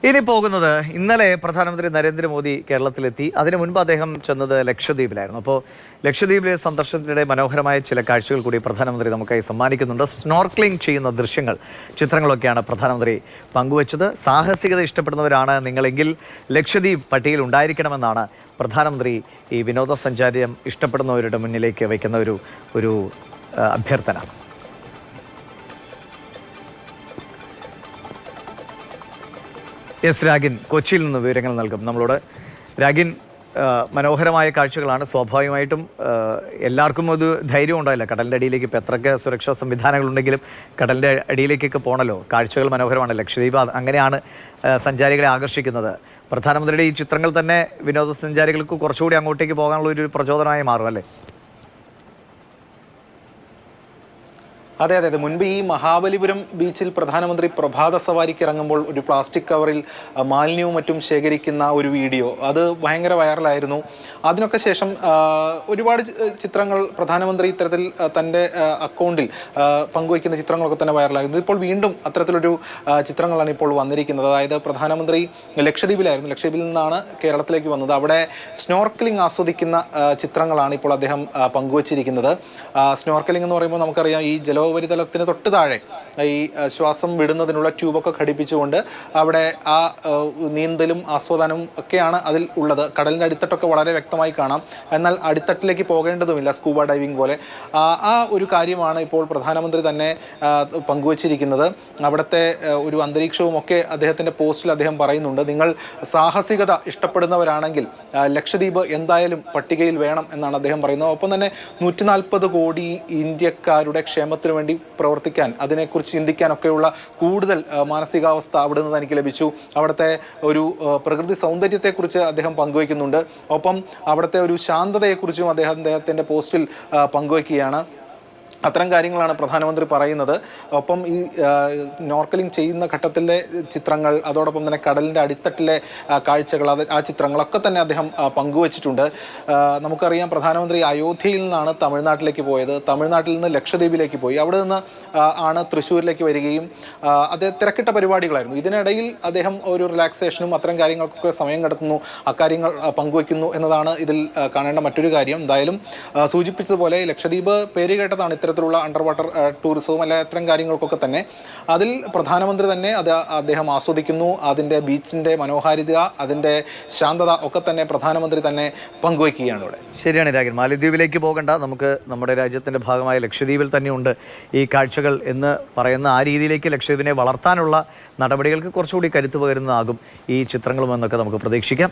ഇനി പോകുന്നത് ഇന്നലെ പ്രധാനമന്ത്രി നരേന്ദ്രമോദി കേരളത്തിലെത്തി. അതിനു മുൻപ് അദ്ദേഹം ചെന്നത് ലക്ഷദ്വീപിലായിരുന്നു. അപ്പോൾ ലക്ഷദ്വീപിലെ സന്ദർശനത്തിനിടെ മനോഹരമായ ചില കാഴ്ചകൾ കൂടി പ്രധാനമന്ത്രി നമുക്കായി സമ്മാനിക്കുന്നുണ്ട്. സ്നോർക്ലിംഗ് ചെയ്യുന്ന ദൃശ്യങ്ങൾ, ചിത്രങ്ങളൊക്കെയാണ് പ്രധാനമന്ത്രി പങ്കുവച്ചത്. സാഹസികത ഇഷ്ടപ്പെടുന്നവരാണ് നിങ്ങളെങ്കിൽ ലക്ഷദ്വീപ് പട്ടികയിൽ ഉണ്ടായിരിക്കണമെന്നാണ് പ്രധാനമന്ത്രി ഈ വിനോദസഞ്ചാരം ഇഷ്ടപ്പെടുന്നവരുടെ മുന്നിലേക്ക് വയ്ക്കുന്ന ഒരു അഭ്യർത്ഥന. എസ് രാഗിൻ കൊച്ചിയിൽ നിന്ന് വിവരങ്ങൾ നൽകും നമ്മളോട്. രാഗിൻ, മനോഹരമായ കാഴ്ചകളാണ്. സ്വാഭാവികമായിട്ടും എല്ലാവർക്കും ഒരു ധൈര്യം ഉണ്ടായില്ല. കടലിൻ്റെ അടിയിലേക്ക് ഇപ്പോൾ എത്രയൊക്കെ സുരക്ഷാ സംവിധാനങ്ങളുണ്ടെങ്കിലും കടലിൻ്റെ അടിയിലേക്കൊക്കെ പോകണമല്ലോ. കാഴ്ചകൾ മനോഹരമാണ്. ലക്ഷദ്വീപ് അങ്ങനെയാണ് സഞ്ചാരികളെ ആകർഷിക്കുന്നത്. പ്രധാനമന്ത്രിയുടെ ഈ ചിത്രങ്ങൾ തന്നെ വിനോദസഞ്ചാരികൾക്ക് കുറച്ചുകൂടി അങ്ങോട്ടേക്ക് പോകാനുള്ള ഒരു പ്രചോദനമായി മാറും അല്ലേ? അതെ അതെ അതെ മുൻപ് ഈ മഹാബലിപുരം ബീച്ചിൽ പ്രധാനമന്ത്രി പ്രഭാത സവാരിക്ക് ഇറങ്ങുമ്പോൾ ഒരു പ്ലാസ്റ്റിക് കവറിൽ മാലിന്യവും മറ്റും ശേഖരിക്കുന്ന ഒരു വീഡിയോ അത് ഭയങ്കര വൈറലായിരുന്നു. അതിനൊക്കെ ശേഷം ഒരുപാട് ചിത്രങ്ങൾ പ്രധാനമന്ത്രി ഇത്തരത്തിൽ തൻ്റെ അക്കൗണ്ടിൽ പങ്കുവയ്ക്കുന്ന ചിത്രങ്ങളൊക്കെ തന്നെ വൈറലായിരുന്നു. ഇപ്പോൾ വീണ്ടും അത്തരത്തിലൊരു ചിത്രങ്ങളാണ് ഇപ്പോൾ വന്നിരിക്കുന്നത്. അതായത് പ്രധാനമന്ത്രി ലക്ഷദ്വീപിലായിരുന്നു. ലക്ഷദ്വീപിൽ നിന്നാണ് കേരളത്തിലേക്ക് വന്നത്. അവിടെ സ്നോർക്കലിംഗ് ആസ്വദിക്കുന്ന ചിത്രങ്ങളാണ് ഇപ്പോൾ അദ്ദേഹം പങ്കുവച്ചിരിക്കുന്നത്. സ്നോർക്കലിംഗ് എന്ന് പറയുമ്പോൾ നമുക്കറിയാം, ഈ ജലോപരിതലത്തിന് തൊട്ട് താഴെ ഈ ശ്വാസം വിടുന്നതിനുള്ള ട്യൂബൊക്കെ ഘടിപ്പിച്ചുകൊണ്ട് അവിടെ ആ നീന്തലും ആസ്വാദനവും ഒക്കെയാണ് അതിൽ ഉള്ളത്. കടലിൻ്റെ അടിത്തട്ടൊക്കെ വളരെ വ്യക്തമായി കാണാം. എന്നാൽ അടിത്തട്ടിലേക്ക് പോകേണ്ടതുമില്ല, സ്കൂബ ഡൈവിംഗ് പോലെ. ആ ഒരു കാര്യമാണ് ഇപ്പോൾ പ്രധാനമന്ത്രി തന്നെ പങ്കുവച്ചിരിക്കുന്നത്. അവിടുത്തെ ഒരു അന്തരീക്ഷവും ഒക്കെ അദ്ദേഹത്തിൻ്റെ പോസ്റ്റിൽ അദ്ദേഹം പറയുന്നുണ്ട്. നിങ്ങൾ സാഹസികത ഇഷ്ടപ്പെടുന്നവരാണെങ്കിൽ ലക്ഷദ്വീപ് എന്തായാലും പട്ടികയിൽ വേണം എന്നാണ് അദ്ദേഹം പറയുന്നത്. ഒപ്പം തന്നെ 140 കോടി ഇന്ത്യക്കാരുടെ ക്ഷേമത്തിന് വേണ്ടി പ്രവർത്തിക്കാൻ, അതിനെക്കുറിച്ച് ചിന്തിക്കാനൊക്കെയുള്ള കൂടുതൽ മാനസികാവസ്ഥ അവിടെ നിന്ന് തനിക്ക് ലഭിച്ചു. അവിടുത്തെ ഒരു പ്രകൃതി സൗന്ദര്യത്തെക്കുറിച്ച് അദ്ദേഹം പങ്കുവയ്ക്കുന്നുണ്ട്. ഒപ്പം അവിടുത്തെ ഒരു ശാന്തതയെക്കുറിച്ചും അദ്ദേഹത്തിൻ്റെ പോസ്റ്റിൽ പങ്കുവയ്ക്കുകയാണ്. അത്തരം കാര്യങ്ങളാണ് പ്രധാനമന്ത്രി പറയുന്നത്. ഒപ്പം ഈ സ്നോർക്കലിംഗ് ചെയ്യുന്ന ഘട്ടത്തിലെ ചിത്രങ്ങൾ, അതോടൊപ്പം തന്നെ കടലിൻ്റെ അടിത്തട്ടിലെ കാഴ്ചകൾ, ആ ചിത്രങ്ങളൊക്കെ തന്നെ അദ്ദേഹം പങ്കുവച്ചിട്ടുണ്ട്. നമുക്കറിയാം, പ്രധാനമന്ത്രി അയോധ്യയിൽ നിന്നാണ് തമിഴ്നാട്ടിലേക്ക് പോയത്. തമിഴ്നാട്ടിൽ നിന്ന് ലക്ഷദ്വീപിലേക്ക് പോയി. അവിടെ നിന്ന് ആണ് തൃശ്ശൂരിലേക്ക് വരികയും അത് തിരക്കിട്ട പരിപാടികളായിരുന്നു. ഇതിനിടയിൽ അദ്ദേഹം ഒരു റിലാക്സേഷനും അത്തരം കാര്യങ്ങൾക്കൊക്കെ സമയം കണ്ടെത്തുന്നു, അക്കാര്യങ്ങൾ പങ്കുവയ്ക്കുന്നു എന്നതാണ് ഇതിൽ കാണേണ്ട മറ്റൊരു കാര്യം. എന്തായാലും സൂചിപ്പിച്ചതുപോലെ ലക്ഷദ്വീപ് പേര് കേട്ടതാണ് ഇത്തരത്തിലുള്ള അണ്ടർ വാട്ടർ ടൂറിസവും അല്ല അത്തരം കാര്യങ്ങൾക്കൊക്കെ തന്നെ. അതിൽ പ്രധാനമന്ത്രി തന്നെ അദ്ദേഹം ആസ്വദിക്കുന്നു. അതിൻ്റെ ബീച്ചിൻ്റെ മനോഹാരിത, അതിൻ്റെ ശാന്തത ഒക്കെ തന്നെ പ്രധാനമന്ത്രി തന്നെ പങ്കുവയ്ക്കുകയാണ് ഇവിടെ. ശരിയാണ് രാഗൻ, മാലദ്വീപിലേക്ക് പോകണ്ട, നമുക്ക് നമ്മുടെ രാജ്യത്തിൻ്റെ ഭാഗമായ ലക്ഷദ്വീപിൽ തന്നെയുണ്ട് ഈ കാഴ്ചകൾ എന്ന് പറയുന്ന ആ രീതിയിലേക്ക് ലക്ഷദ്വീപിനെ വളർത്താനുള്ള നടപടികൾക്ക് കുറച്ചുകൂടി കരുത്ത് പകരുന്നതാകും ഈ ചിത്രങ്ങളുമെന്നൊക്കെ നമുക്ക് പ്രതീക്ഷിക്കാം.